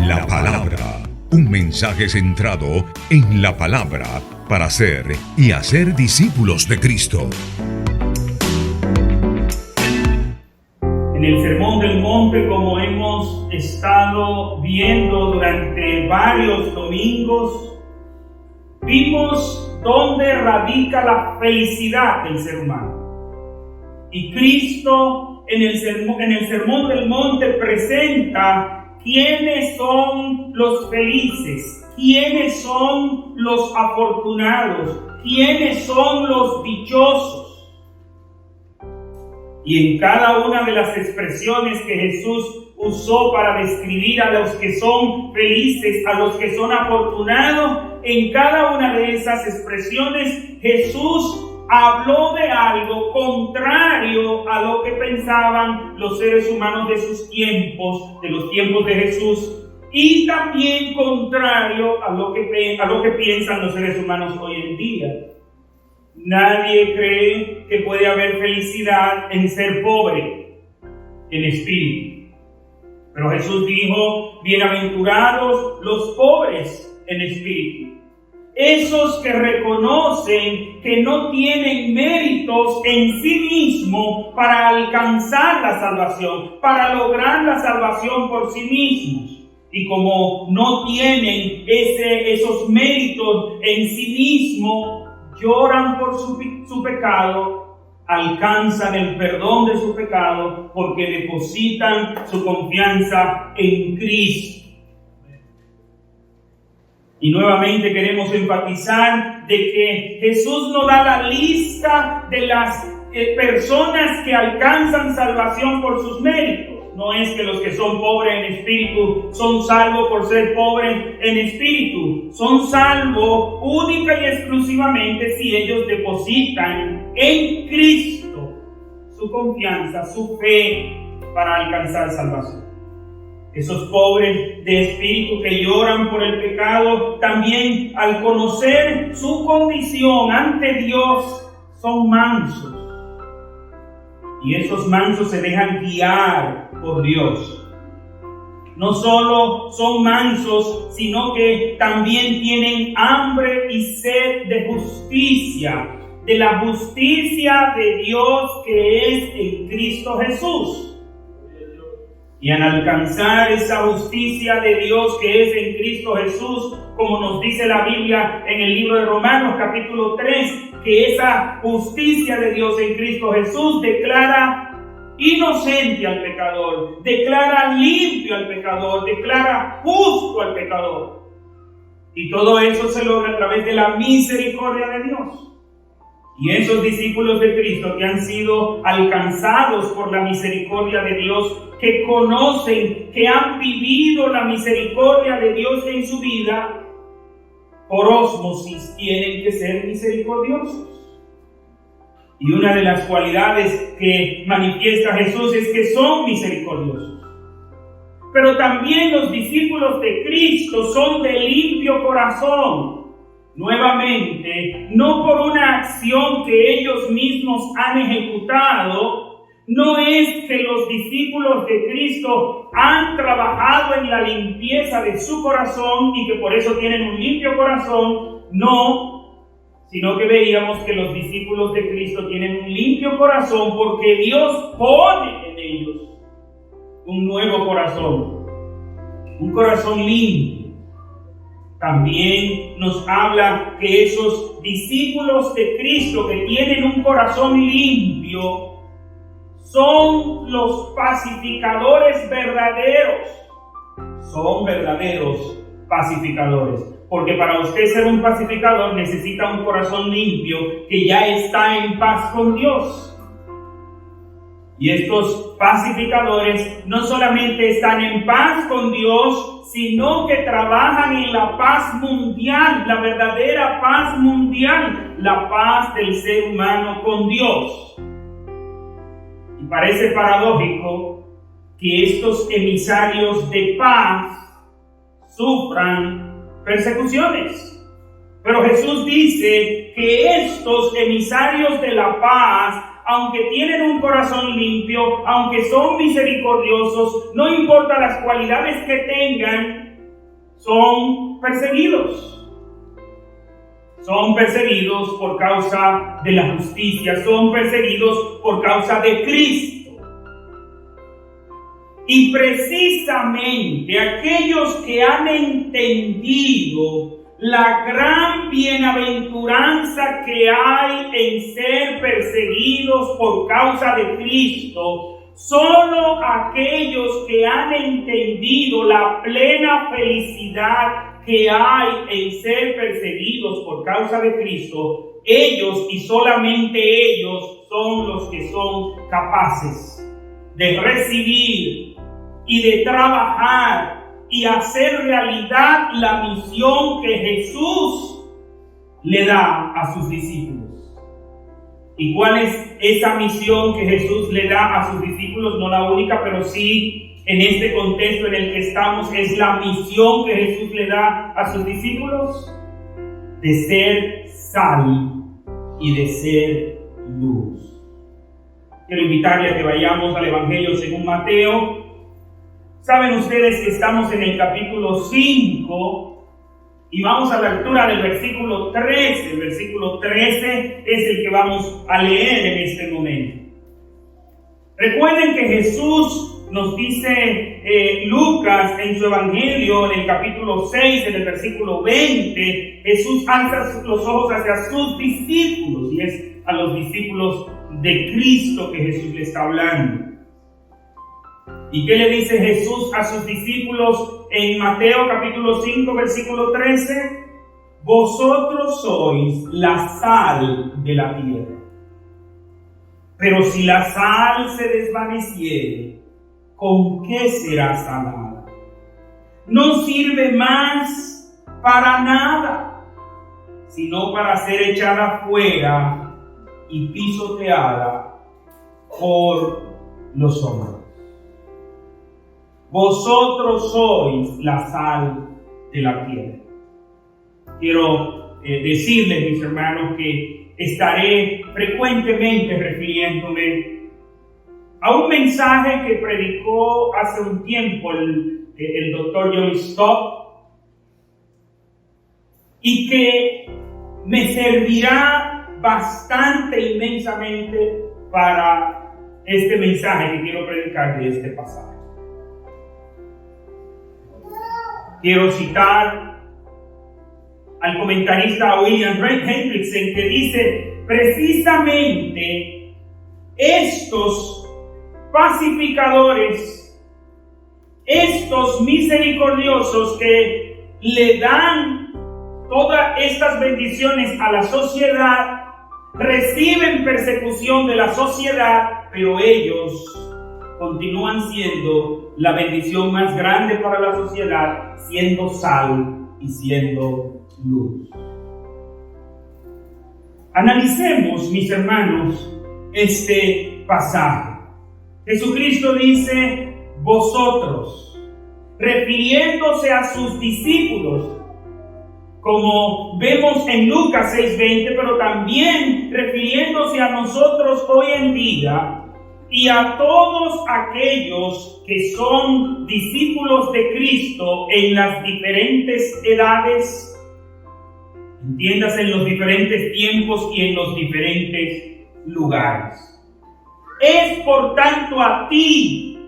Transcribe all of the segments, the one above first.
la palabra. Un mensaje centrado en la palabra para ser y hacer discípulos de Cristo. En el Sermón del Monte, como hemos estado viendo durante varios domingos, vimos dónde radica la felicidad del ser humano. Y Cristo en el Sermón del Monte presenta quiénes son los felices, quiénes son los afortunados, quiénes son los dichosos. Y en cada una de las expresiones que Jesús usó para describir a los que son felices, a los que son afortunados, en cada una de esas expresiones Jesús habló de algo contrario a lo que pensaban los seres humanos de sus tiempos, de los tiempos de Jesús, y también contrario a lo que piensan los seres humanos hoy en día. Nadie cree que puede haber felicidad en ser pobre en espíritu. Pero Jesús dijo: bienaventurados los pobres en espíritu. Esos que reconocen que no tienen méritos en sí mismos para alcanzar la salvación, para lograr la salvación por sí mismos. Y como no tienen esos méritos en sí mismos, lloran por su pecado, alcanzan el perdón de su pecado porque depositan su confianza en Cristo. Y nuevamente queremos enfatizar de que Jesús no da la lista de las personas que alcanzan salvación por sus méritos. No es que los que son pobres en espíritu son salvos por ser pobres en espíritu. Son salvos única y exclusivamente si ellos depositan en Cristo su confianza, su fe para alcanzar salvación. Esos pobres de espíritu que lloran por el pecado, también al conocer su condición ante Dios, son mansos. Y esos mansos se dejan guiar por Dios. No solo son mansos, sino que también tienen hambre y sed de justicia, de la justicia de Dios que es en Cristo Jesús. Y al alcanzar esa justicia de Dios que es en Cristo Jesús, como nos dice la Biblia en el libro de Romanos capítulo 3, que esa justicia de Dios en Cristo Jesús declara inocente al pecador, declara limpio al pecador, declara justo al pecador. Y todo eso se logra a través de la misericordia de Dios. Y esos discípulos de Cristo que han sido alcanzados por la misericordia de Dios, que conocen, que han vivido la misericordia de Dios en su vida, por ósmosis tienen que ser misericordiosos. Y una de las cualidades que manifiesta Jesús es que son misericordiosos. Pero también los discípulos de Cristo son de limpio corazón. Nuevamente, no por una acción que ellos mismos han ejecutado, no es que los discípulos de Cristo han trabajado en la limpieza de su corazón y que por eso tienen un limpio corazón, no, sino que veíamos que los discípulos de Cristo tienen un limpio corazón porque Dios pone en ellos un nuevo corazón, un corazón limpio. También nos habla que esos discípulos de Cristo que tienen un corazón limpio son los pacificadores verdaderos. Son verdaderos pacificadores. Porque para usted ser un pacificador necesita un corazón limpio que ya está en paz con Dios. Y estos pacificadores no solamente están en paz con Dios, sino que trabajan en la paz mundial, la verdadera paz mundial, la paz del ser humano con Dios. Y parece paradójico que estos emisarios de paz sufran persecuciones. Pero Jesús dice que estos emisarios de la paz, aunque tienen un corazón limpio, aunque son misericordiosos, no importa las cualidades que tengan, son perseguidos. Son perseguidos por causa de la justicia, son perseguidos por causa de Cristo. Y precisamente aquellos que han entendido la gran bienaventuranza que hay en ser perseguidos por causa de Cristo, solo aquellos que han entendido la plena felicidad que hay en ser perseguidos por causa de Cristo, ellos y solamente ellos son los que son capaces de recibir y de trabajar y hacer realidad la misión que Jesús le da a sus discípulos. ¿Y cuál es esa misión que Jesús le da a sus discípulos? No la única, pero sí en este contexto en el que estamos, es la misión que Jesús le da a sus discípulos de ser sal y de ser luz. Quiero invitarle a que vayamos al Evangelio según Mateo. Saben ustedes que estamos en el capítulo 5 y vamos a la lectura del versículo 13. El versículo 13 es el que vamos a leer en este momento. Recuerden que Jesús nos dice Lucas en su Evangelio, en el capítulo 6, en el versículo 20, Jesús alza los ojos hacia sus discípulos, y es a los discípulos de Cristo que Jesús le está hablando. ¿Y qué le dice Jesús a sus discípulos en Mateo capítulo 5, versículo 13? Vosotros sois la sal de la tierra. Pero si la sal se desvaneciere, ¿con qué será salada? No sirve más para nada, sino para ser echada fuera y pisoteada por los hombres. Vosotros sois la sal de la tierra. Quiero decirles, mis hermanos, que estaré frecuentemente refiriéndome a un mensaje que predicó hace un tiempo el doctor John Stott, y que me servirá bastante, inmensamente, para este mensaje que quiero predicar de este pasaje. Quiero citar al comentarista William Hendrickson, que dice: precisamente estos pacificadores, estos misericordiosos que le dan todas estas bendiciones a la sociedad, reciben persecución de la sociedad, pero ellos continúan siendo la bendición más grande para la sociedad, siendo sal y siendo luz. Analicemos, mis hermanos, este pasaje. Jesucristo dice: vosotros, refiriéndose a sus discípulos, como vemos en Lucas 6:20, pero también refiriéndose a nosotros hoy en día y a todos aquellos que son discípulos de Cristo en las diferentes edades, entiéndase, en los diferentes tiempos y en los diferentes lugares. Es por tanto a ti,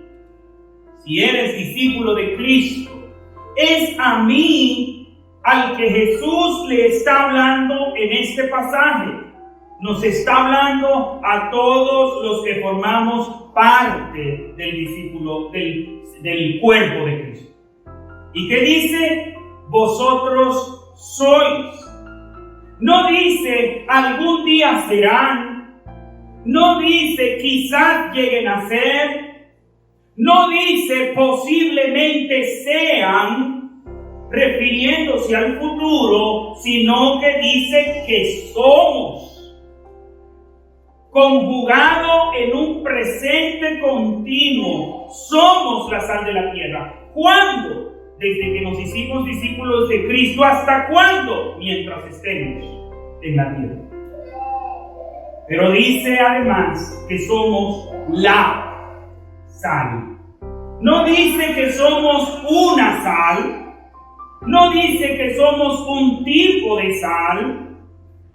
si eres discípulo de Cristo, es a mí al que Jesús le está hablando en este pasaje. Nos está hablando a todos los que formamos parte del discípulo, del cuerpo de Cristo. ¿Y qué dice? Vosotros sois. No dice algún día serán. No dice quizás lleguen a ser. No dice posiblemente sean, refiriéndose al futuro, sino que dice que somos. Conjugado en un presente continuo, somos la sal de la tierra. ¿Cuándo? Desde que nos hicimos discípulos de Cristo. ¿Hasta cuándo? Mientras estemos en la tierra. Pero dice además que somos la sal. No dice que somos una sal, No dice que somos un tipo de sal.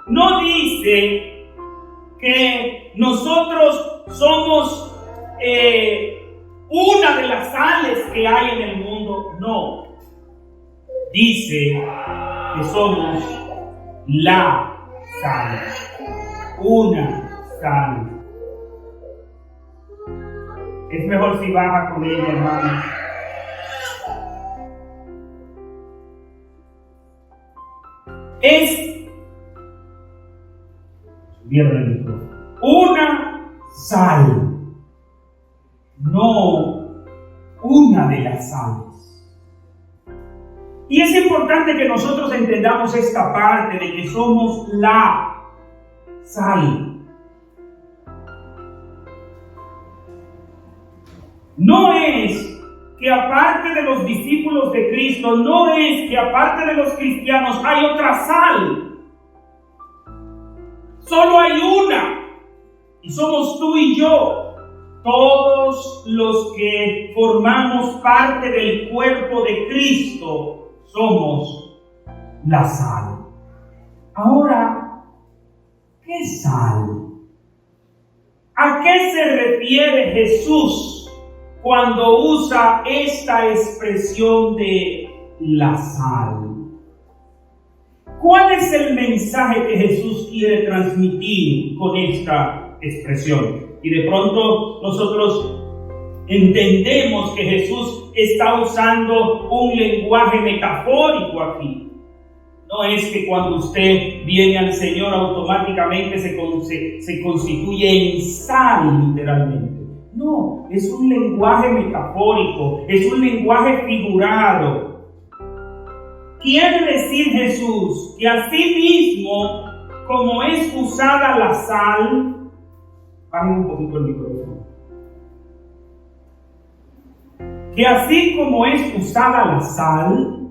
No dice que nosotros somos una de las sales que hay en el mundo. No. Dice que somos la sal. Una sal. Es mejor si baja con ella, hermano. Es una sal, no una de las sales. Y es importante que nosotros entendamos esta parte de que somos la sal. No es que aparte de los discípulos de Cristo, no es que aparte de los cristianos hay otra sal. Solo hay una, y somos tú y yo, todos los que formamos parte del cuerpo de Cristo, somos la sal. Ahora, ¿qué sal? ¿A qué se refiere Jesús cuando usa esta expresión de la sal? ¿Cuál es el mensaje que Jesús quiere transmitir con esta expresión? Y de pronto nosotros entendemos que Jesús está usando un lenguaje metafórico aquí. No es que cuando usted viene al Señor automáticamente se constituye en sal literalmente. No, es un lenguaje metafórico, es un lenguaje figurado. Quiere decir Jesús que así mismo, como es usada la sal, bajen un poquito el micrófono, que así como es usada la sal,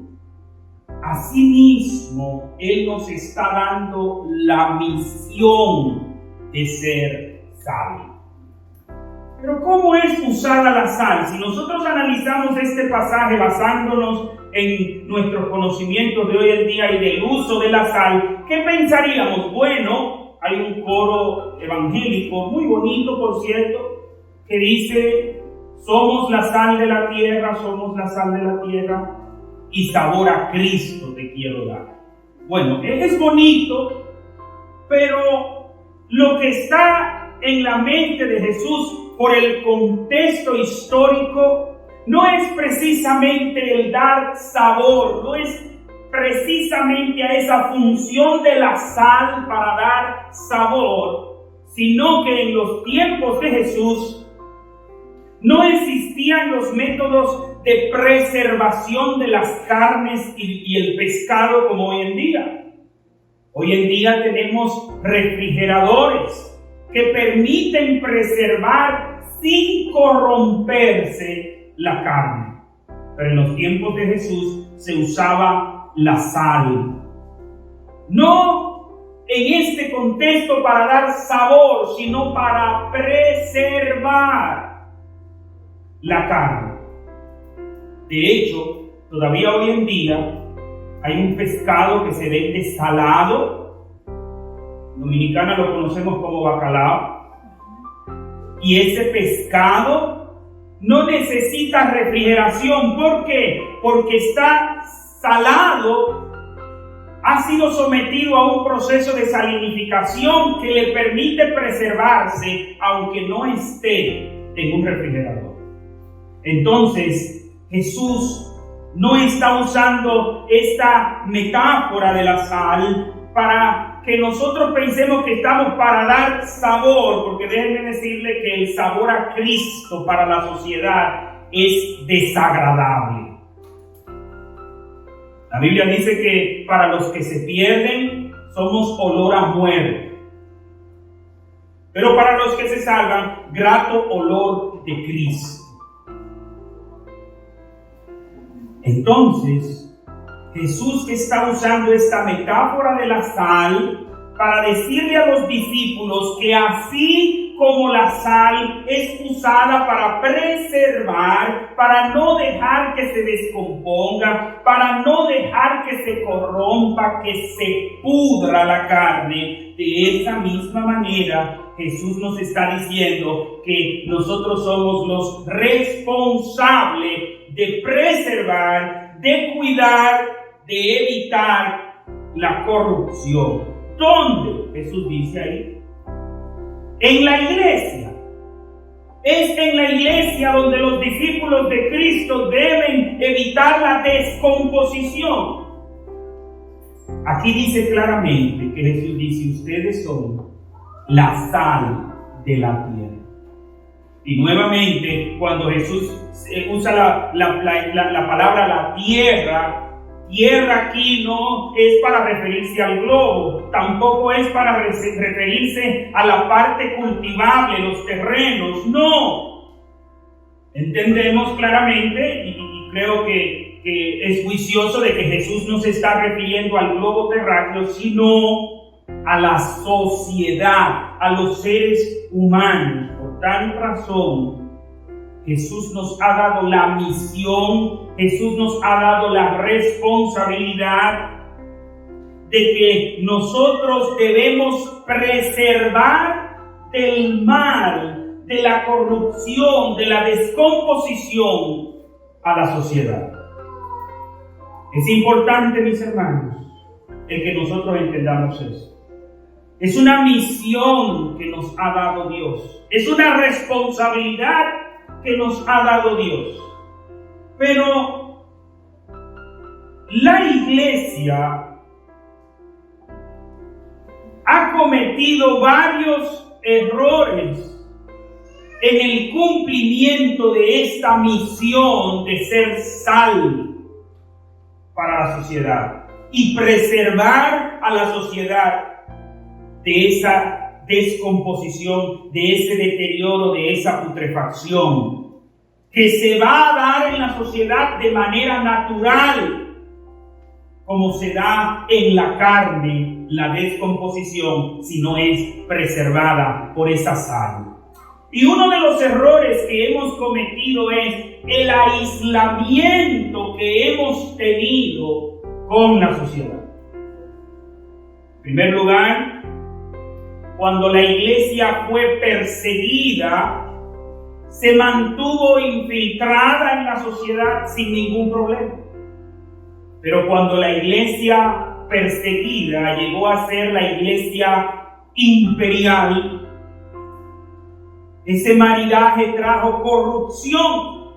así mismo Él nos está dando la misión de ser sal. Pero ¿cómo es usada la sal? Si nosotros analizamos este pasaje basándonos en nuestros conocimientos de hoy en día y del uso de la sal, ¿qué pensaríamos? Bueno, hay un coro evangélico muy bonito, por cierto, que dice: somos la sal de la tierra, somos la sal de la tierra, y sabor a Cristo te quiero dar. Bueno, es bonito, pero lo que está en la mente de Jesús por el contexto histórico no es precisamente el dar sabor, no es precisamente a esa función de la sal para dar sabor, sino que en los tiempos de Jesús no existían los métodos de preservación de las carnes y el pescado como hoy en día. Hoy en día tenemos refrigeradores que permiten preservar sin corromperse la carne. Pero en los tiempos de Jesús se usaba la sal. No en este contexto para dar sabor, sino para preservar la carne. De hecho, todavía hoy en día hay un pescado que se vende salado. En Dominicana lo conocemos como bacalao. Y ese pescado no necesita refrigeración. ¿Por qué? Porque está salado, ha sido sometido a un proceso de salinificación que le permite preservarse aunque no esté en un refrigerador. Entonces, Jesús no está usando esta metáfora de la sal para que nosotros pensemos que estamos para dar sabor, porque déjenme decirle que el sabor a Cristo para la sociedad es desagradable. La Biblia dice que para los que se pierden somos olor a muerte, pero para los que se salvan, grato olor de Cristo. Entonces, Jesús está usando esta metáfora de la sal para decirle a los discípulos que así como la sal es usada para preservar, para no dejar que se descomponga, para no dejar que se corrompa, que se pudra la carne, de esa misma manera Jesús nos está diciendo que nosotros somos los responsables de preservar, de cuidar, de evitar la corrupción. ¿Dónde? Jesús dice ahí. En la iglesia. Es en la iglesia donde los discípulos de Cristo deben evitar la descomposición. Aquí dice claramente que Jesús dice: ustedes son la sal de la tierra. Y nuevamente, cuando Jesús usa la palabra la tierra, tierra aquí no es para referirse al globo, tampoco es para referirse a la parte cultivable, los terrenos, no. Entendemos claramente, y creo que es juicioso de que Jesús no se está refiriendo al globo terráqueo, sino a la sociedad, a los seres humanos. Por tal razón, Jesús nos ha dado la misión, Jesús nos ha dado la responsabilidad de que nosotros debemos preservar del mal, de la corrupción, de la descomposición a la sociedad. Es importante, mis hermanos, el que nosotros entendamos eso. Es una misión que nos ha dado Dios. Es una responsabilidad que nos ha dado Dios. Pero la iglesia ha cometido varios errores en el cumplimiento de esta misión de ser sal para la sociedad y preservar a la sociedad de esa descomposición, de ese deterioro, de esa putrefacción que se va a dar en la sociedad de manera natural, como se da en la carne la descomposición si no es preservada por esa sal. Y uno de los errores que hemos cometido es el aislamiento que hemos tenido con la sociedad. En primer lugar, cuando la iglesia fue perseguida, se mantuvo infiltrada en la sociedad sin ningún problema. Pero cuando la iglesia perseguida llegó a ser la iglesia imperial, ese maridaje trajo corrupción.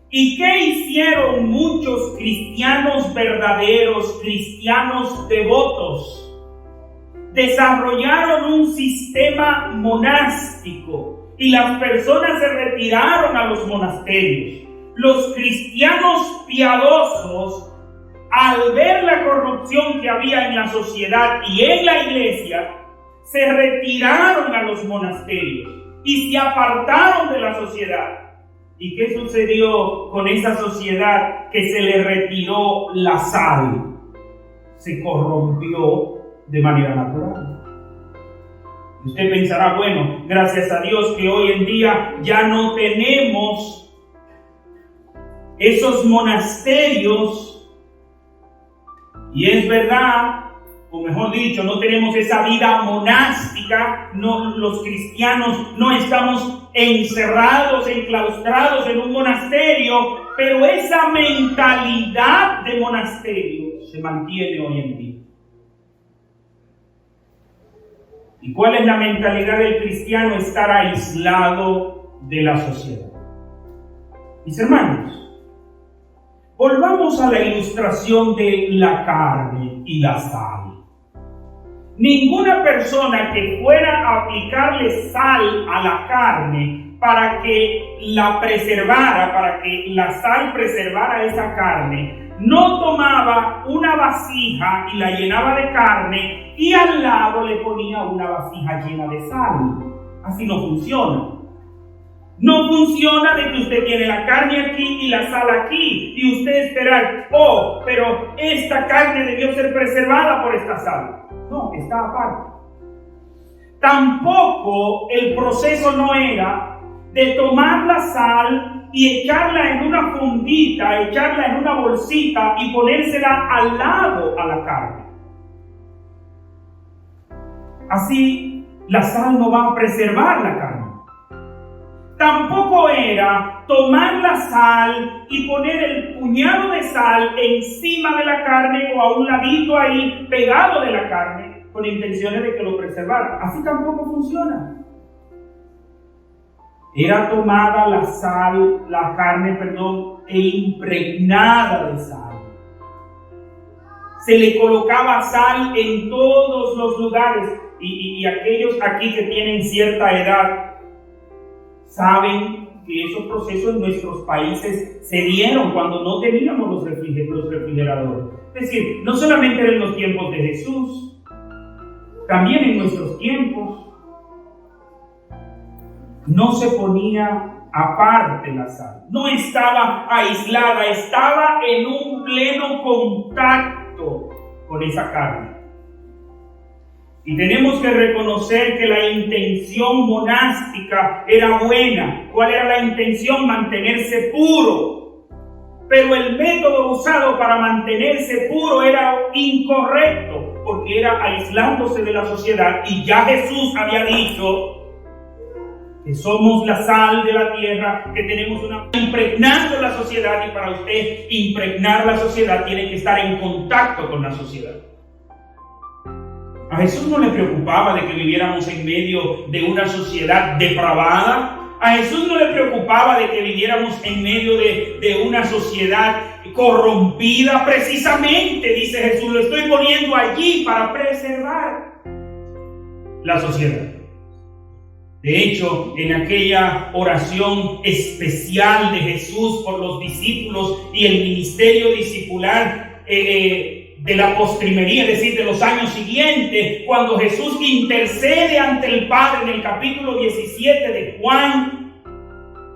¿Y qué hicieron muchos cristianos verdaderos, cristianos devotos? Desarrollaron un sistema monástico y las personas se retiraron a los monasterios. Los cristianos piadosos, al ver la corrupción que había en la sociedad y en la iglesia, se retiraron a los monasterios y se apartaron de la sociedad. ¿Y qué sucedió con esa sociedad que se le retiró la sal? Se corrompió de manera natural. Usted pensará, bueno, gracias a Dios que hoy en día ya no tenemos esos monasterios, y es verdad, o mejor dicho, no tenemos esa vida monástica, no, los cristianos no estamos encerrados, enclaustrados en un monasterio, pero esa mentalidad de monasterio se mantiene hoy en día. ¿Y cuál es la mentalidad del cristiano? Estar aislado de la sociedad. Mis hermanos, volvamos a la ilustración de la carne y la sal. Ninguna persona que fuera a aplicarle sal a la carne para que la preservara, para que la sal preservara esa carne, no tomaba una vasija y la llenaba de carne y al lado le ponía una vasija llena de sal. Así no funciona. No funciona de que usted tiene la carne aquí y la sal aquí y usted espera, oh, pero esta carne debió ser preservada por esta sal. No, está aparte. Tampoco el proceso no era de tomar la sal y echarla en una fundita, echarla en una bolsita y ponérsela al lado a la carne. Así, la sal no va a preservar la carne. Tampoco era tomar la sal y poner el puñado de sal encima de la carne o a un ladito ahí pegado de la carne con intenciones de que lo preservara. Así tampoco funciona. Era tomada la sal, la carne, e impregnada de sal. Se le colocaba sal en todos los lugares. Y aquellos aquí que tienen cierta edad saben que esos procesos en nuestros países se dieron cuando no teníamos los refrigeradores. Es decir, no solamente en los tiempos de Jesús, también en nuestros tiempos no se ponía aparte la sal, no estaba aislada, estaba en un pleno contacto con esa carne. Y tenemos que reconocer que la intención monástica era buena. ¿Cuál era la intención? Mantenerse puro. Pero el método usado para mantenerse puro era incorrecto, porque era aislándose de la sociedad. Y ya Jesús había dicho que somos la sal de la tierra, que tenemos impregnando la sociedad, y para usted impregnar la sociedad tiene que estar en contacto con la sociedad. A Jesús no le preocupaba de que viviéramos en medio de una sociedad depravada. A Jesús no le preocupaba de que viviéramos en medio de una sociedad corrompida. Precisamente, dice Jesús, lo estoy poniendo allí para preservar la sociedad. De hecho, en aquella oración especial de Jesús por los discípulos y el ministerio discipular de la postrimería, es decir, de los años siguientes, cuando Jesús intercede ante el Padre en el capítulo 17 de Juan,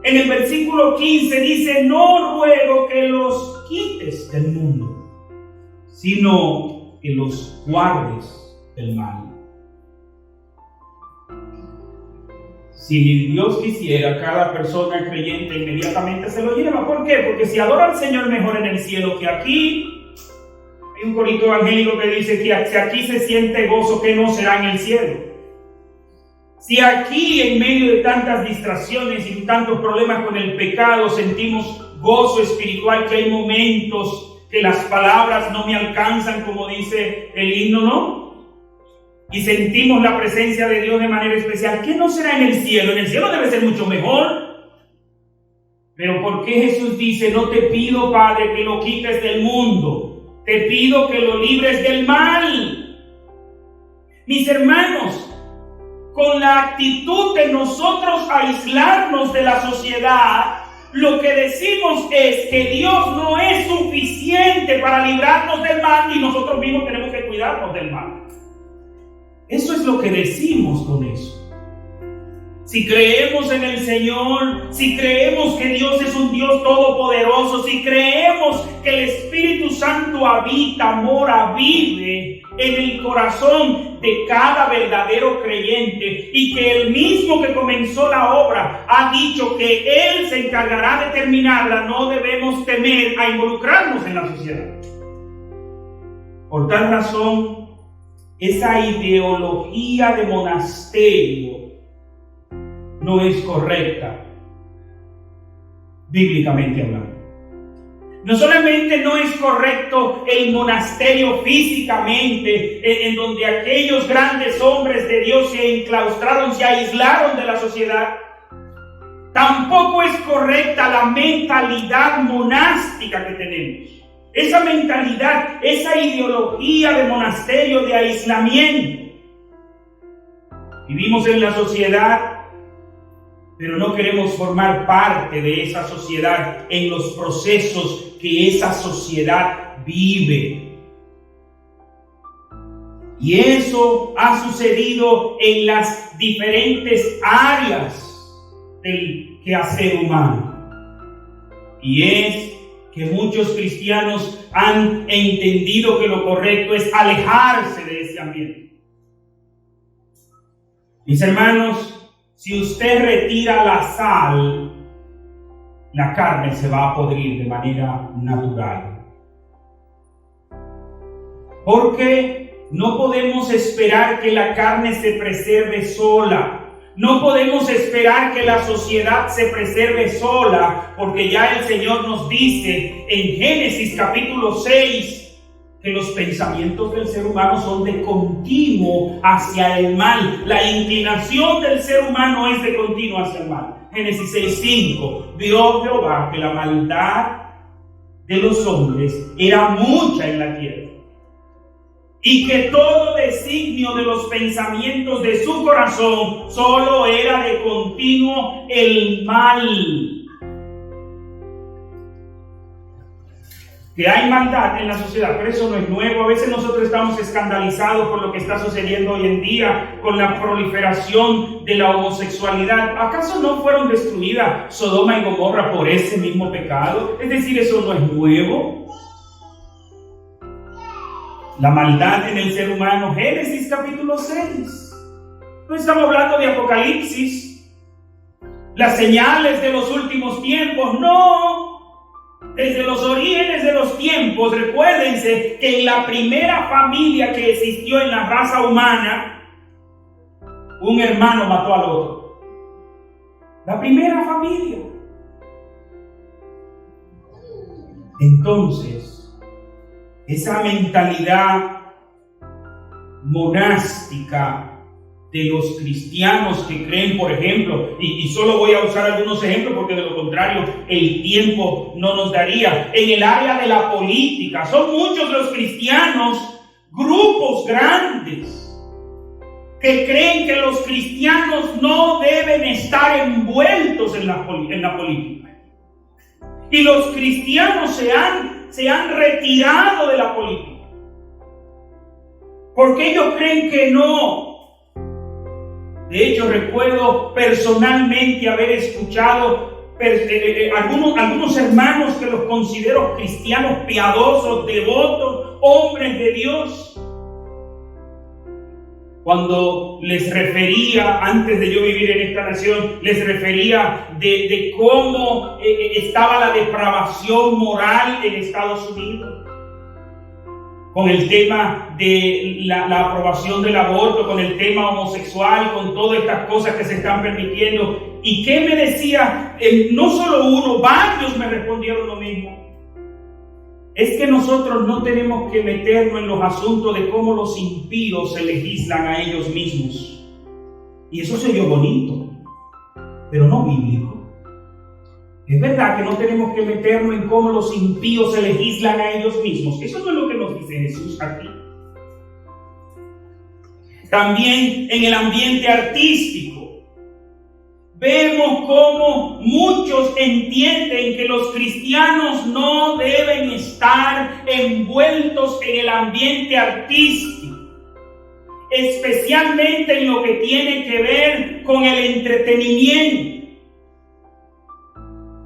en el versículo 15 dice: no ruego que los quites del mundo, sino que los guardes del mal. Si Dios quisiera, cada persona creyente inmediatamente se lo lleva. ¿Por qué? Porque si adora al Señor mejor en el cielo que aquí. Hay un corito evangélico que dice que si aquí se siente gozo, ¿qué no será en el cielo? Si aquí, en medio de tantas distracciones y tantos problemas con el pecado, sentimos gozo espiritual, que hay momentos que las palabras no me alcanzan, como dice el himno, ¿no? Y sentimos la presencia de Dios de manera especial, ¿qué no será en el cielo? En el cielo debe ser mucho mejor. Pero ¿por qué Jesús dice: no te pido, Padre, que lo quites del mundo? Te pido que lo libres del mal. Mis hermanos, con la actitud de nosotros aislarnos de la sociedad, lo que decimos es que Dios no es suficiente para librarnos del mal y nosotros mismos tenemos que cuidarnos del mal. Eso es lo que decimos con eso. Si creemos en el Señor, si creemos que Dios es un Dios todopoderoso, si creemos que el Espíritu Santo habita, mora, vive en el corazón de cada verdadero creyente, y que el mismo que comenzó la obra ha dicho que Él se encargará de terminarla, no debemos temer a involucrarnos en la sociedad. Por tal razón, esa ideología de monasterio no es correcta, bíblicamente hablando. No solamente no es correcto el monasterio físicamente, en donde aquellos grandes hombres de Dios se enclaustraron, se aislaron de la sociedad. Tampoco es correcta la mentalidad monástica que tenemos. Esa mentalidad, esa ideología de monasterio, de aislamiento. Vivimos en la sociedad, pero no queremos formar parte de esa sociedad en los procesos que esa sociedad vive. Y eso ha sucedido en las diferentes áreas del quehacer humano. Y es que muchos cristianos han entendido que lo correcto es alejarse de ese ambiente. Mis hermanos, si usted retira la sal, la carne se va a podrir de manera natural. Porque no podemos esperar que la carne se preserve sola. No podemos esperar que la sociedad se preserve sola, porque ya el Señor nos dice en Génesis capítulo 6 que los pensamientos del ser humano son de continuo hacia el mal. La inclinación del ser humano es de continuo hacia el mal. Génesis 6:5. Vio Jehová que la maldad de los hombres era mucha en la tierra, y que todo designio de los pensamientos de su corazón solo era de continuo el mal. Que hay maldad en la sociedad, pero eso no es nuevo. A veces nosotros estamos escandalizados por lo que está sucediendo hoy en día con la proliferación de la homosexualidad. ¿Acaso no fueron destruidas Sodoma y Gomorra por ese mismo pecado? Es decir, eso no es nuevo. La maldad en el ser humano, Génesis capítulo 6. No estamos hablando de Apocalipsis, las señales de los últimos tiempos, no. Desde los orígenes de los tiempos, recuérdense que en la primera familia que existió en la raza humana, un hermano mató al otro. La primera familia. Entonces, esa mentalidad monástica de los cristianos que creen, por ejemplo, y solo voy a usar algunos ejemplos porque de lo contrario el tiempo no nos daría, en el área de la política, son muchos los cristianos, grupos grandes, que creen que los cristianos no deben estar envueltos en la política. Y los cristianos se han retirado de la política, porque ellos creen que no. De hecho, recuerdo personalmente haber escuchado algunos hermanos que los considero cristianos piadosos, devotos, hombres de Dios. Cuando les refería, antes de yo vivir en esta nación, les refería de cómo estaba la depravación moral en Estados Unidos, con el tema de la aprobación del aborto, con el tema homosexual, con todas estas cosas que se están permitiendo. ¿Y qué me decía? No solo uno, varios me respondieron lo mismo. Es que nosotros no tenemos que meternos en los asuntos de cómo los impíos se legislan a ellos mismos. Y eso se oyó bonito, pero no bíblico. Es verdad que no tenemos que meternos en cómo los impíos se legislan a ellos mismos. Eso no es lo que nos dice Jesús aquí. También en el ambiente artístico, vemos cómo muchos entienden que los cristianos no deben estar envueltos en el ambiente artístico, especialmente en lo que tiene que ver con el entretenimiento.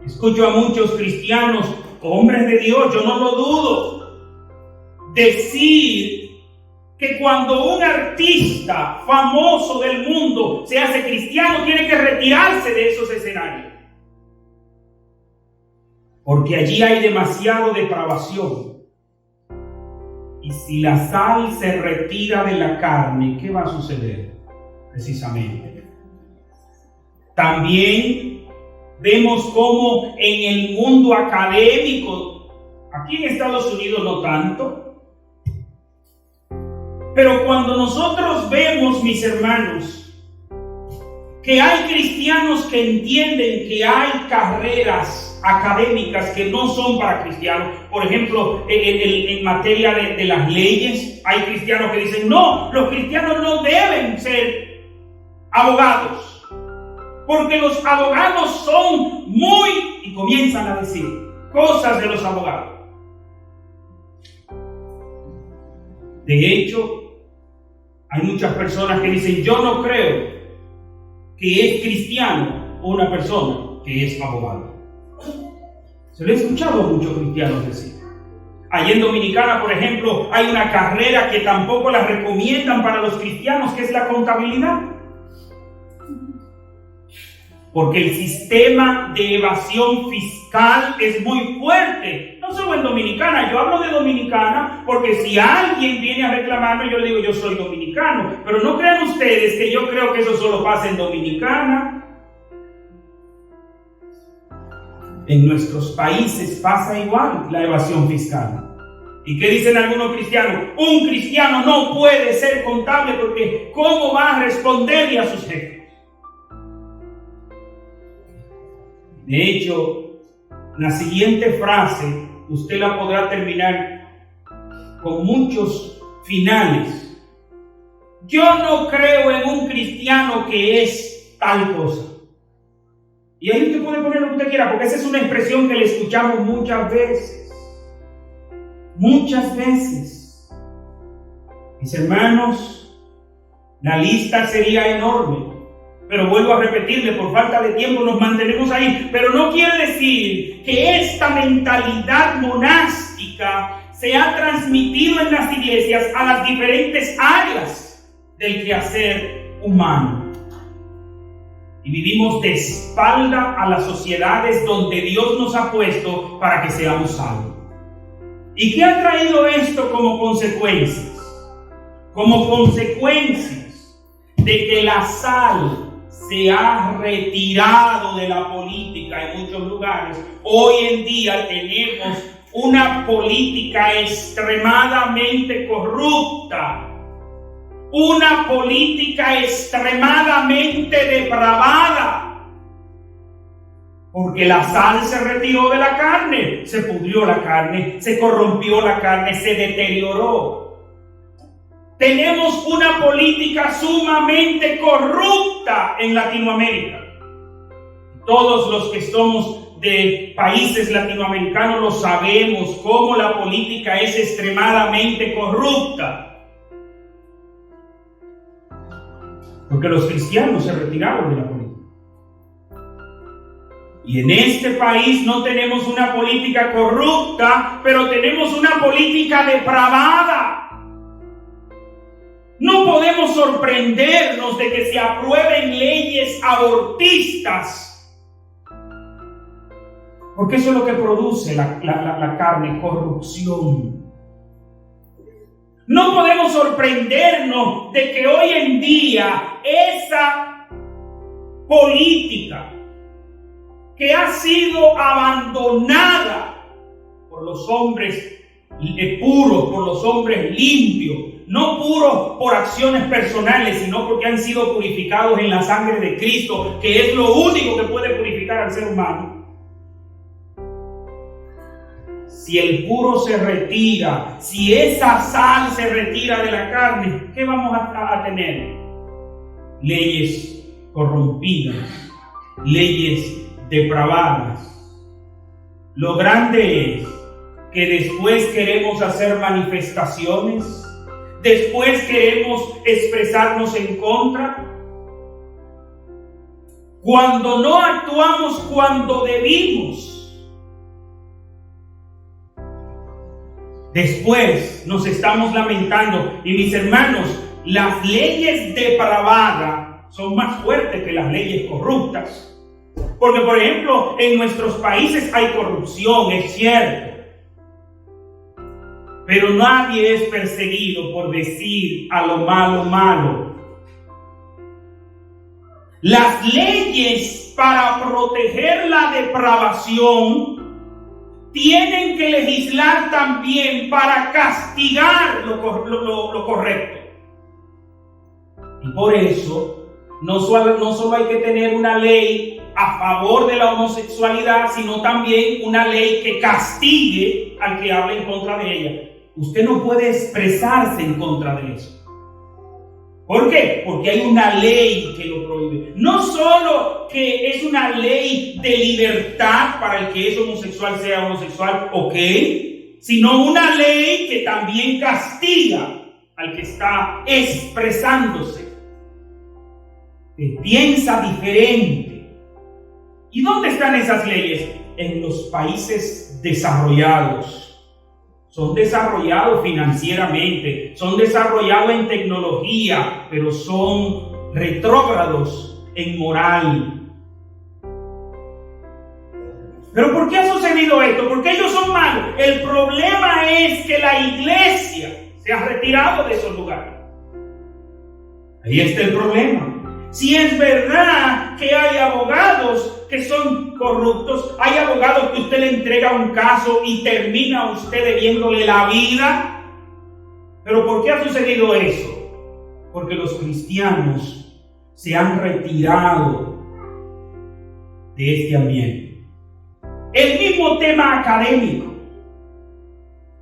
Escucho a muchos cristianos, hombres de Dios, yo no lo dudo, decir que cuando un artista famoso del mundo se hace cristiano, tiene que retirarse de esos escenarios, porque allí hay demasiado depravación. Y si la sal se retira de la carne, ¿qué va a suceder? Precisamente. También vemos cómo en el mundo académico, aquí en Estados Unidos no tanto, pero cuando nosotros vemos, mis hermanos, que hay cristianos que entienden que hay carreras académicas que no son para cristianos, por ejemplo, en materia de las leyes, hay cristianos que dicen, no, los cristianos no deben ser abogados, porque los abogados son y comienzan a decir cosas de los abogados. De hecho, hay muchas personas que dicen, yo no creo que es cristiano una persona que es abogado. Se lo he escuchado a muchos cristianos decir. Allí en Dominicana, por ejemplo, hay una carrera que tampoco la recomiendan para los cristianos, que es la contabilidad. Porque el sistema de evasión fiscal es muy fuerte, no solo en Dominicana. Yo hablo de Dominicana porque si alguien viene a reclamarme, yo le digo yo soy dominicano. Pero no crean ustedes que yo creo que eso solo pasa en Dominicana. En nuestros países pasa igual la evasión fiscal. ¿Y qué dicen algunos cristianos? Un cristiano no puede ser contable porque ¿cómo va a responderle a sus jefes? De hecho, la siguiente frase usted la podrá terminar con muchos finales. Yo no creo en un cristiano que es tal cosa. Y ahí usted puede poner lo que usted quiera, porque esa es una expresión que le escuchamos muchas veces. Muchas veces. Mis hermanos, la lista sería enorme. Pero vuelvo a repetirle, por falta de tiempo nos mantenemos ahí. Pero no quiere decir que esta mentalidad monástica se ha transmitido en las iglesias a las diferentes áreas del quehacer humano. Y vivimos de espalda a las sociedades donde Dios nos ha puesto para que seamos salvos. ¿Y qué ha traído esto como consecuencias? Como consecuencias de que la sal se ha retirado de la política en muchos lugares. Hoy en día tenemos una política extremadamente corrupta, una política extremadamente depravada, porque la sal se retiró de la carne, se pudrió la carne, se corrompió la carne, se deterioró. Tenemos una política sumamente corrupta en Latinoamérica. Todos los que somos de países latinoamericanos lo sabemos, cómo la política es extremadamente corrupta. Porque los cristianos se retiraron de la política. Y en este país no tenemos una política corrupta, pero tenemos una política depravada. No podemos sorprendernos de que se aprueben leyes abortistas, porque eso es lo que produce la carne, corrupción. No podemos sorprendernos de que hoy en día esa política que ha sido abandonada por los hombres puros, por los hombres limpios, no puros por acciones personales, sino porque han sido purificados en la sangre de Cristo, que es lo único que puede purificar al ser humano. Si el puro se retira, si esa sal se retira de la carne, ¿qué vamos a tener? Leyes corrompidas, leyes depravadas. Lo grande es que después queremos hacer manifestaciones, después queremos expresarnos en contra, cuando no actuamos cuando debimos. Después nos estamos lamentando. Y mis hermanos, las leyes depravadas son más fuertes que las leyes corruptas. Porque, por ejemplo, en nuestros países hay corrupción, es cierto. Pero nadie es perseguido por decir a lo malo, malo. Las leyes para proteger la depravación tienen que legislar también para castigar lo correcto. Y por eso, no solo hay que tener una ley a favor de la homosexualidad, sino también una ley que castigue al que habla en contra de ella. Usted no puede expresarse en contra de eso. ¿Por qué? Porque hay una ley que lo prohíbe. No solo que es una ley de libertad para el que es homosexual sea homosexual, ok, sino una ley que también castiga al que está expresándose, que piensa diferente. ¿Y dónde están esas leyes? En los países desarrollados. Son desarrollados financieramente, son desarrollados en tecnología, pero son retrógrados en moral. ¿Pero por qué ha sucedido esto? ¿Por qué ellos son malos? El problema es que la iglesia se ha retirado de esos lugares. Ahí está el problema. Si es verdad que hay abogados que son corruptos, hay abogados que usted le entrega un caso y termina usted debiéndole la vida. ¿Pero por qué ha sucedido eso? Porque los cristianos se han retirado de este ambiente. El mismo tema académico.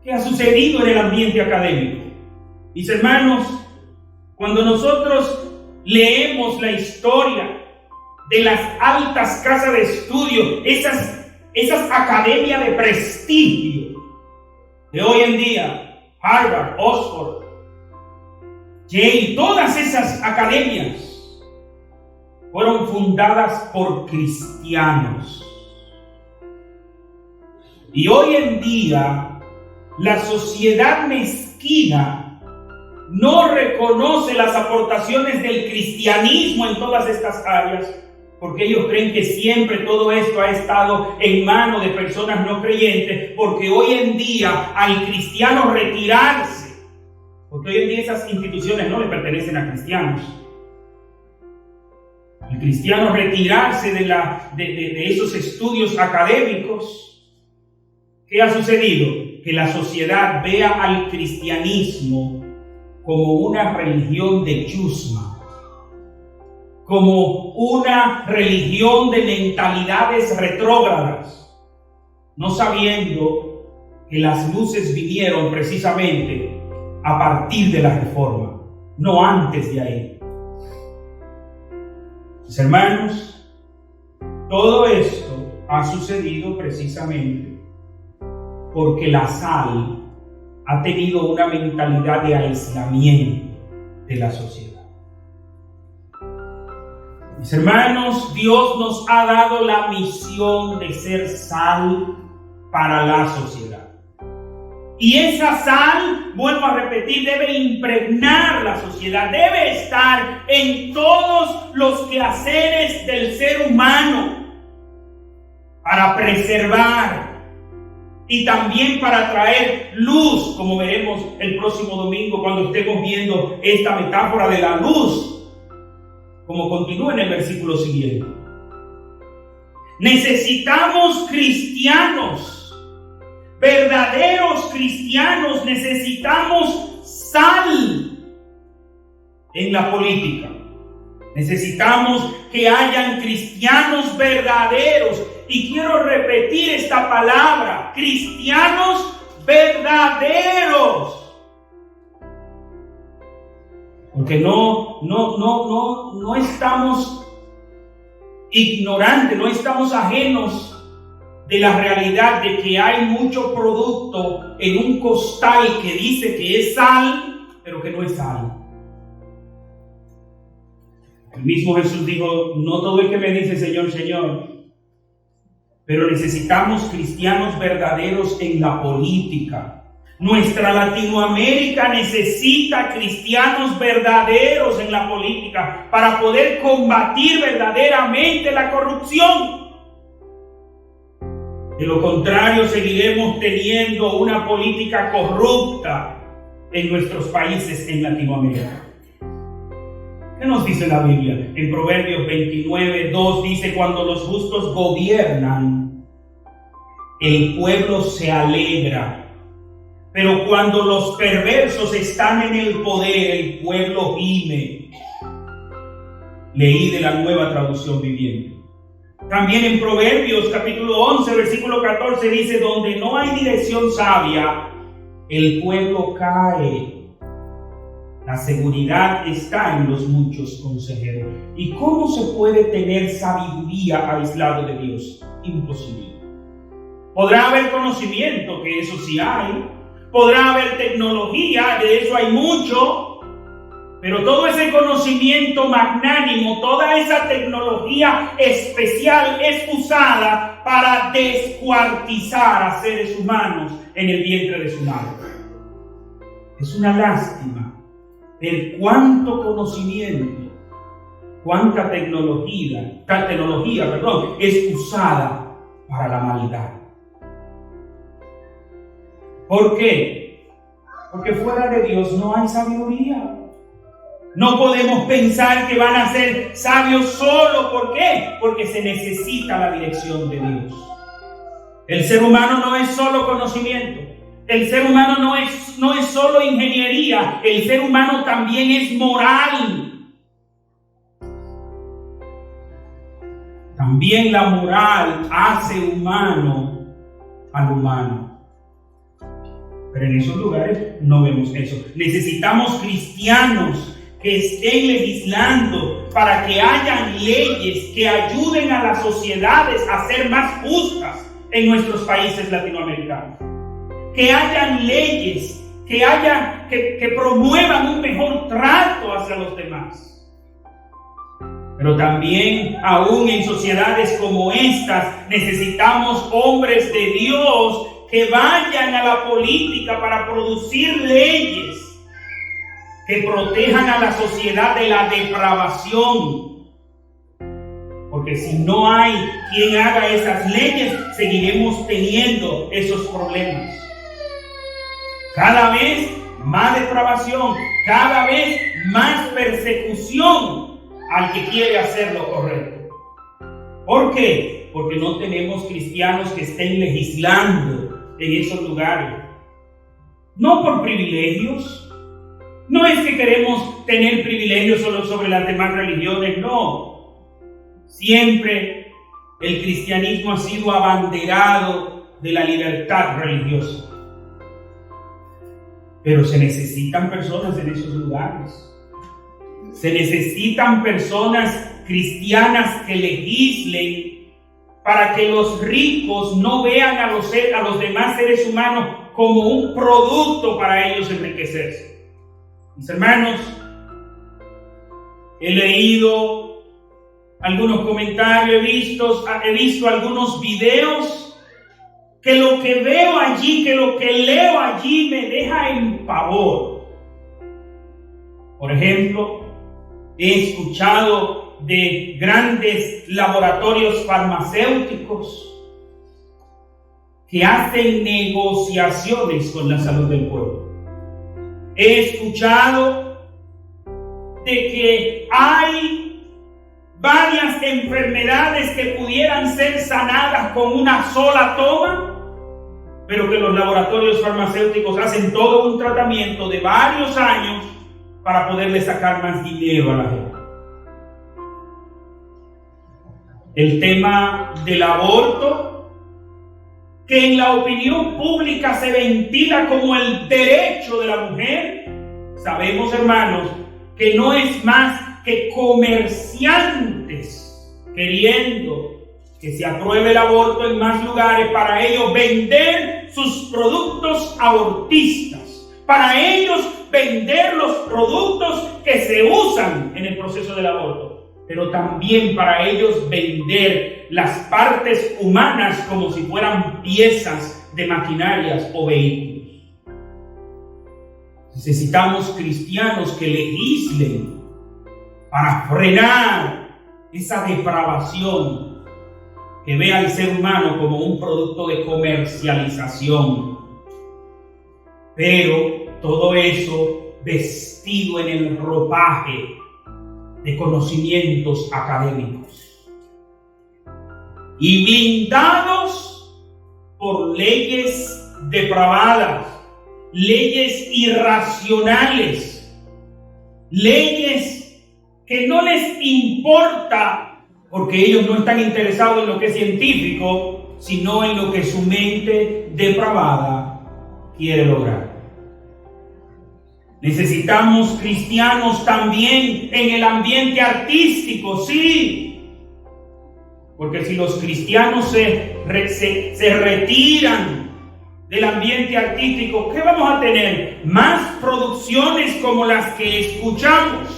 ¿Qué ha sucedido en el ambiente académico? Mis hermanos, cuando nosotros leemos la historia de las altas casas de estudio, esas academias de prestigio de hoy en día, Harvard, Oxford, Yale, todas esas academias fueron fundadas por cristianos. Y hoy en día, la sociedad mezquina no reconoce las aportaciones del cristianismo en todas estas áreas, porque ellos creen que siempre todo esto ha estado en manos de personas no creyentes, porque hoy en día al cristiano retirarse, porque hoy en día esas instituciones no le pertenecen a cristianos, el cristiano retirarse de esos estudios académicos, ¿qué ha sucedido? Que la sociedad vea al cristianismo como una religión de chusma, como una religión de mentalidades retrógradas, no sabiendo que las luces vinieron precisamente a partir de la Reforma, no antes de ahí. Mis hermanos, todo esto ha sucedido precisamente porque la sal ha tenido una mentalidad de aislamiento de la sociedad. Mis hermanos, Dios nos ha dado la misión de ser sal para la sociedad. Y esa sal, vuelvo a repetir, debe impregnar la sociedad, debe estar en todos los quehaceres del ser humano para preservar y también para traer luz, como veremos el próximo domingo cuando estemos viendo esta metáfora de la luz, como continúa en el versículo siguiente. Necesitamos cristianos, verdaderos cristianos, necesitamos sal en la política. Necesitamos que hayan cristianos verdaderos. Y quiero repetir esta palabra, cristianos verdaderos. Porque no estamos ignorantes, no estamos ajenos de la realidad de que hay mucho producto en un costal que dice que es sal, pero que no es sal. El mismo Jesús dijo, no todo el que me dice Señor, Señor, pero necesitamos cristianos verdaderos en la política. Nuestra Latinoamérica necesita cristianos verdaderos en la política para poder combatir verdaderamente la corrupción. De lo contrario, seguiremos teniendo una política corrupta en nuestros países en Latinoamérica. ¿Qué nos dice la Biblia? En Proverbios 29:2 dice, cuando los justos gobiernan, el pueblo se alegra. Pero cuando los perversos están en el poder, el pueblo gime. Leí de la Nueva Traducción Viviente. También en Proverbios capítulo 11, versículo 14 dice, donde no hay dirección sabia, el pueblo cae. La seguridad está en los muchos consejeros. ¿Y cómo se puede tener sabiduría aislado de Dios? Imposible. Podrá haber conocimiento, que eso sí hay. Podrá haber tecnología, de eso hay mucho. Pero todo ese conocimiento magnánimo, toda esa tecnología especial es usada para descuartizar a seres humanos en el vientre de su madre. Es una lástima ver cuánto conocimiento, cuánta tecnología, es usada para la maldad. ¿Por qué? Porque fuera de Dios no hay sabiduría. No podemos pensar que van a ser sabios solo. ¿Por qué? Porque se necesita la dirección de Dios. El ser humano no es solo conocimiento. El ser humano no es solo ingeniería. El ser humano también es moral. También la moral hace humano al humano. Pero en esos lugares no vemos eso. Necesitamos cristianos que estén legislando para que hayan leyes que ayuden a las sociedades a ser más justas en nuestros países latinoamericanos. Que hayan leyes que promuevan un mejor trato hacia los demás. Pero también, aún en sociedades como estas, necesitamos hombres de Dios que vayan a la política para producir leyes que protejan a la sociedad de la depravación. Porque si no hay quien haga esas leyes, seguiremos teniendo esos problemas. Cada vez más depravación, cada vez más persecución al que quiere hacer lo correcto. ¿Por qué? Porque no tenemos cristianos que estén legislando en esos lugares. No por privilegios. No es que queremos tener privilegios solo sobre las demás religiones, no. Siempre el cristianismo ha sido abanderado de la libertad religiosa. Pero se necesitan personas en esos lugares. Se necesitan personas cristianas que legislen para que los ricos no vean a los demás seres humanos como un producto para ellos enriquecerse. Mis hermanos, he leído algunos comentarios, he visto algunos videos que lo que veo allí, que lo que leo allí me deja en pavor. Por ejemplo, he escuchado de grandes laboratorios farmacéuticos que hacen negociaciones con la salud del pueblo. He escuchado de que hay varias enfermedades que pudieran ser sanadas con una sola toma, pero que los laboratorios farmacéuticos hacen todo un tratamiento de varios años para poderle sacar más dinero a la gente. El tema del aborto, que en la opinión pública se ventila como el derecho de la mujer, sabemos, hermanos, que no es más que comerciantes queriendo que se apruebe el aborto en más lugares para ellos vender sus productos abortistas, para ellos vender los productos que se usan en el proceso del aborto, pero también para ellos vender las partes humanas como si fueran piezas de maquinarias o vehículos. Necesitamos cristianos que legislen para frenar esa depravación que ve al ser humano como un producto de comercialización. Pero todo eso vestido en el ropaje de conocimientos académicos y blindados por leyes depravadas, leyes irracionales, leyes que no les importa porque ellos no están interesados en lo que es científico, sino en lo que su mente depravada quiere lograr. Necesitamos cristianos también en el ambiente artístico, sí. Porque si los cristianos se retiran del ambiente artístico, ¿qué vamos a tener? Más producciones como las que escuchamos,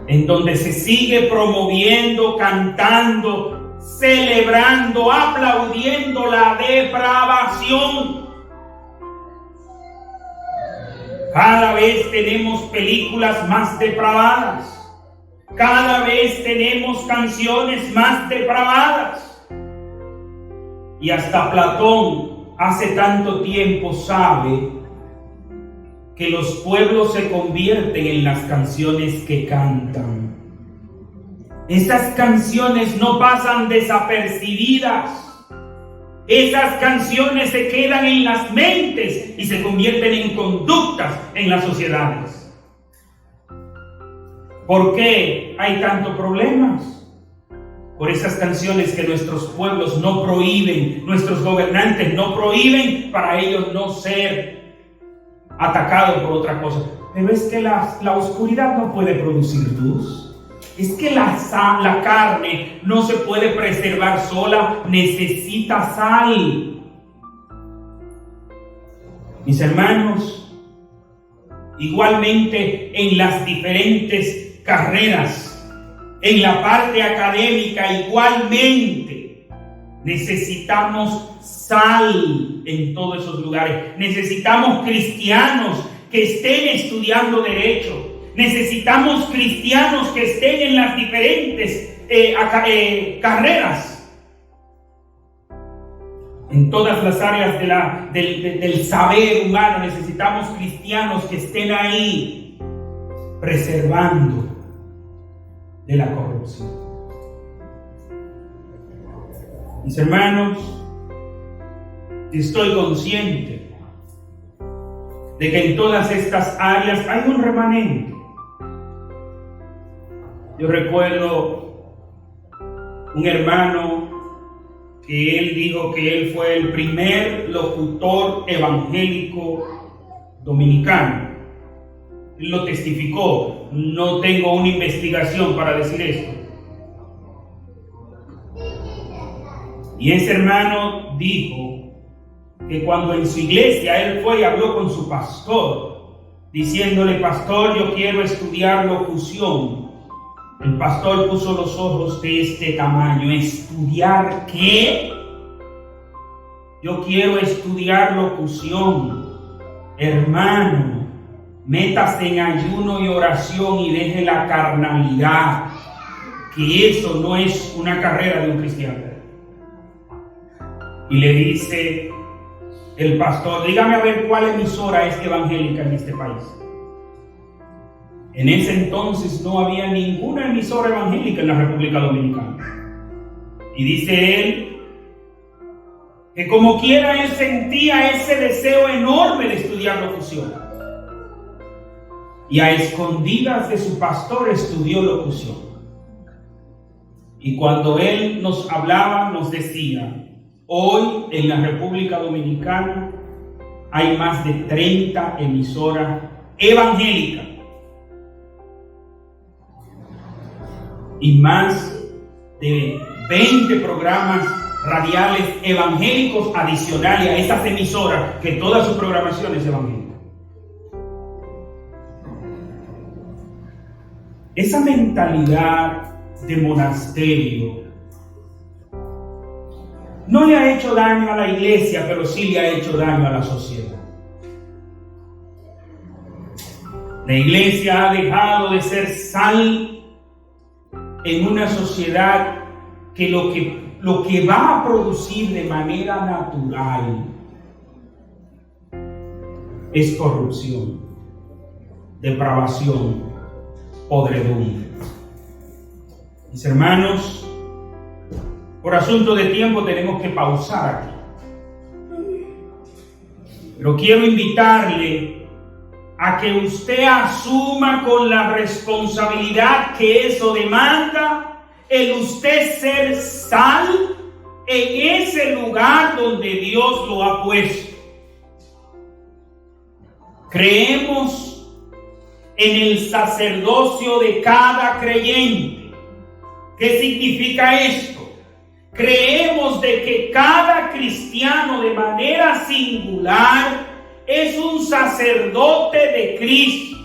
en donde se sigue promoviendo, cantando, celebrando, aplaudiendo la depravación. Cada vez tenemos películas más depravadas. Cada vez tenemos canciones más depravadas. Y hasta Platón hace tanto tiempo sabe que los pueblos se convierten en las canciones que cantan. Esas canciones no pasan desapercibidas. Esas canciones se quedan en las mentes y se convierten en conductas en las sociedades. ¿Por qué hay tantos problemas? Por esas canciones que nuestros pueblos no prohíben, nuestros gobernantes no prohíben para ellos no ser atacados por otra cosa. Pero es que la oscuridad no puede producir luz. Es que la carne no se puede preservar sola, necesita sal. Mis hermanos, igualmente en las diferentes carreras, en la parte académica igualmente, necesitamos sal en todos esos lugares. Necesitamos cristianos que estén estudiando derecho. Necesitamos cristianos que estén en las diferentes carreras. En todas las áreas del saber humano necesitamos cristianos que estén ahí preservando de la corrupción. Mis hermanos, estoy consciente de que en todas estas áreas hay un remanente. Yo recuerdo un hermano que él dijo que él fue el primer locutor evangélico dominicano. Él lo testificó. No tengo una investigación para decir esto. Y ese hermano dijo que cuando en su iglesia él fue y habló con su pastor, diciéndole: pastor, yo quiero estudiar locución. El pastor puso los ojos de este tamaño. ¿Estudiar qué? Yo quiero estudiar locución. Hermano, métase en ayuno y oración y deje la carnalidad, que eso no es una carrera de un cristiano. Y le dice el pastor: dígame a ver cuál emisora es evangélica en este país. En ese entonces no había ninguna emisora evangélica en la República Dominicana. Y dice él que como quiera él sentía ese deseo enorme de estudiar locución. Y a escondidas de su pastor estudió locución. Y cuando él nos hablaba, nos decía: hoy en la República Dominicana hay más de 30 emisoras evangélicas y más de 20 programas radiales evangélicos adicionales a esas emisoras, que toda su programación es evangélica. Esa mentalidad de monasterio no le ha hecho daño a la iglesia, pero sí le ha hecho daño a la sociedad. La iglesia ha dejado de ser sal en una sociedad que lo que va a producir de manera natural es corrupción, depravación, podredumbre. Mis hermanos, por asunto de tiempo tenemos que pausar aquí. Pero quiero invitarle a que usted asuma con la responsabilidad que eso demanda el usted ser sal en ese lugar donde Dios lo ha puesto. Creemos en el sacerdocio de cada creyente. ¿Qué significa esto? Creemos de que cada cristiano de manera singular es un sacerdote de Cristo,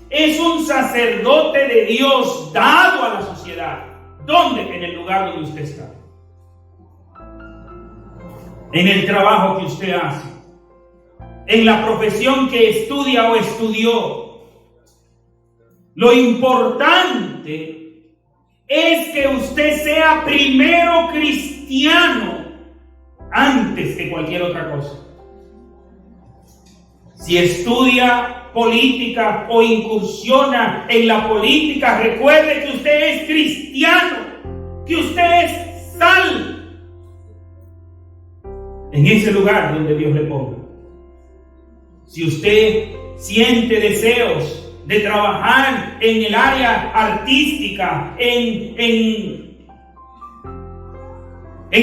es un sacerdote de Dios dado a la sociedad. ¿Dónde? En el lugar donde usted está, en el trabajo que usted hace, en la profesión que estudia o estudió. Lo importante importante es que usted sea primero cristiano antes que cualquier otra cosa. Si estudia política o incursiona en la política, recuerde que usted es cristiano, que usted es sal en ese lugar donde Dios le ponga. Si usted siente deseos de trabajar en el área artística, en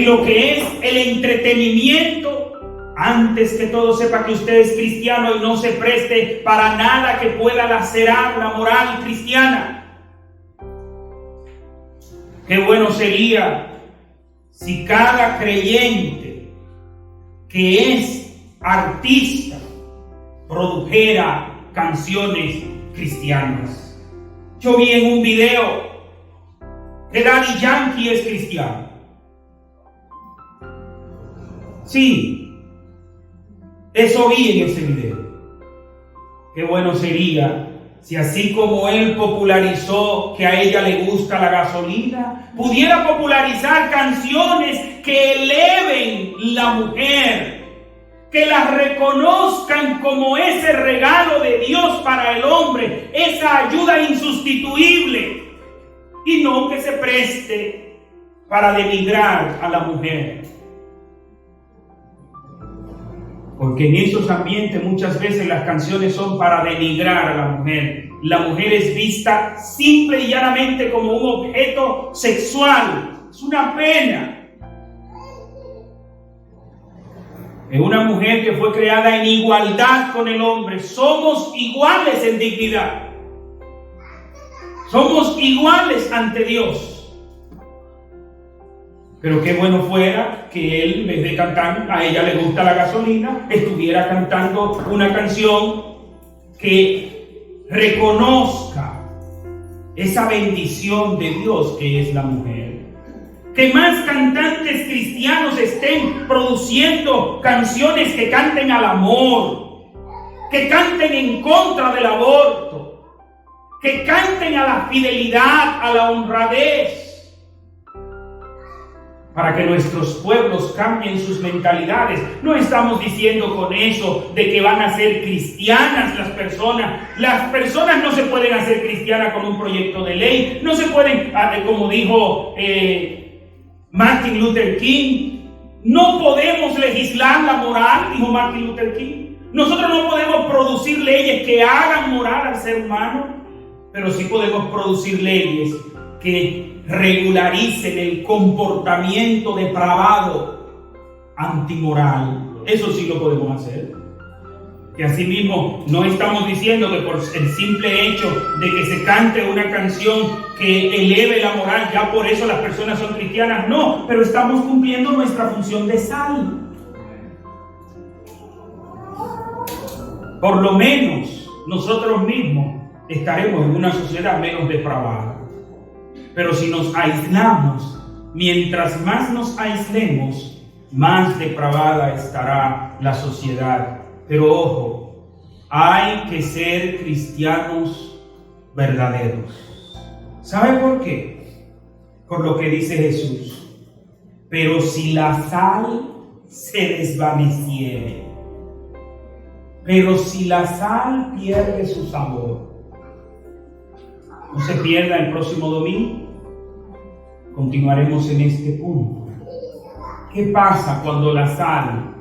lo que es el entretenimiento, antes que todo sepa que usted es cristiano y no se preste para nada que pueda lacerar la moral cristiana. Qué bueno sería si cada creyente que es artista produjera canciones cristianas. Yo vi en un video que Daddy Yankee es cristiano. Sí, eso vi en ese video. Qué bueno sería si así como él popularizó que a ella le gusta la gasolina, pudiera popularizar canciones que eleven la mujer, que las reconozcan como ese regalo de Dios para el hombre, esa ayuda insustituible, y no que se preste para denigrar a la mujer. Porque en esos ambientes muchas veces las canciones son para denigrar a la mujer. La mujer es vista simple y llanamente como un objeto sexual. Es una pena. Es una mujer que fue creada en igualdad con el hombre. Somos iguales en dignidad. Somos iguales ante Dios. Pero qué bueno fuera que él, en vez de cantar a ella le gusta la gasolina, estuviera cantando una canción que reconozca esa bendición de Dios que es la mujer. Que más cantantes cristianos estén produciendo canciones que canten al amor, que canten en contra del aborto, que canten a la fidelidad, a la honradez, para que nuestros pueblos cambien sus mentalidades. No estamos diciendo con eso de que van a ser cristianas las personas. Las personas no se pueden hacer cristianas con un proyecto de ley. No se pueden, como dijo Martin Luther King, no podemos legislar la moral, dijo Martin Luther King. Nosotros no podemos producir leyes que hagan moral al ser humano, pero sí podemos producir leyes que regularicen el comportamiento depravado, antimoral. Eso sí lo podemos hacer. Que asimismo no estamos diciendo que por el simple hecho de que se cante una canción que eleve la moral, ya por eso las personas son cristianas. No, pero estamos cumpliendo nuestra función de sal. Por lo menos nosotros mismos estaremos en una sociedad menos depravada. Pero si nos aislamos, mientras más nos aislemos, más depravada estará la sociedad. Pero ojo, hay que ser cristianos verdaderos. ¿Sabe por qué? Por lo que dice Jesús. Pero si la sal se desvaneciere, pero si la sal pierde su sabor, no se pierda el próximo domingo. Continuaremos en este punto. ¿Qué pasa cuando la sal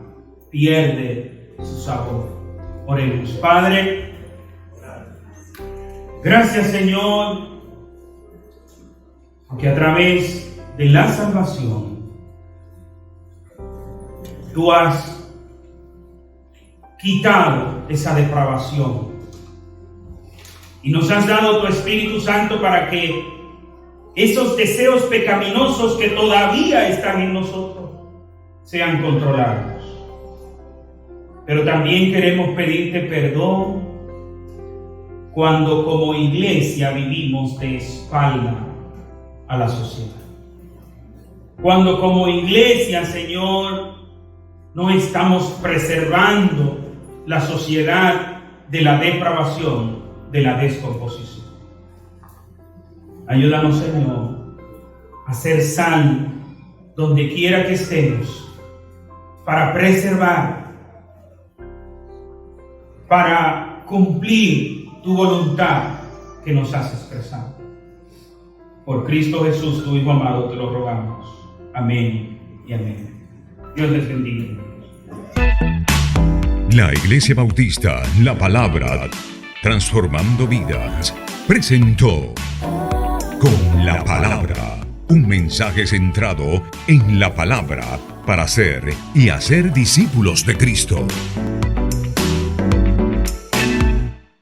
pierde su sabor? Oremos. Padre, gracias Señor, porque a través de la salvación tú has quitado esa depravación y nos has dado tu Espíritu Santo para que esos deseos pecaminosos que todavía están en nosotros sean controlados. Pero también queremos pedirte perdón cuando como iglesia vivimos de espalda a la sociedad. Cuando como iglesia, Señor, no estamos preservando la sociedad de la depravación, de la descomposición. Ayúdanos, Señor, a ser sal donde quiera que estemos, para preservar, para cumplir tu voluntad que nos has expresado. Por Cristo Jesús, tu Hijo amado, te lo rogamos. Amén y amén. Dios les bendiga. La Iglesia Bautista La Palabra, transformando vidas, presentó Con la Palabra, un mensaje centrado en la palabra para ser y hacer discípulos de Cristo.